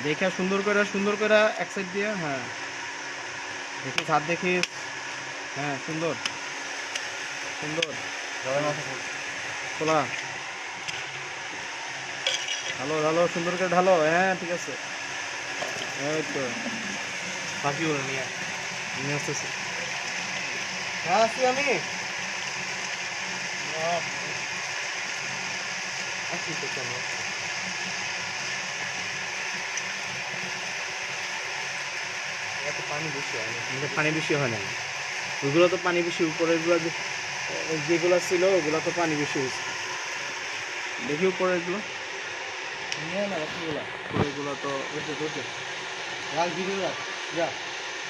দেখে সুন্দর করে এক সাইড দিয়ে, হ্যাঁ দেখিস, হাত দেখিস, হ্যাঁ সুন্দর সুন্দর খোলা, ঢালো ঢালো সুন্দর করে ঢালো, হ্যাঁ ঠিক আছে, এই তো বাকিগুলো নিয়ে আসতেছি। হ্যাঁ আসছি আমি, আসছি তো চলো। এত পানি বেশি হয় না, পানি বেশি হয় না, ওইগুলো তো পানি বেশি, উপরের গুলো যেগুলো ছিল ওগুলো তো পানি বেশি হয়েছে। দেখি উপরের গুলো নিয়ে না, বাকিগুলো উপরের গুলো তো রাখ, ভিডিও রাখ, যা।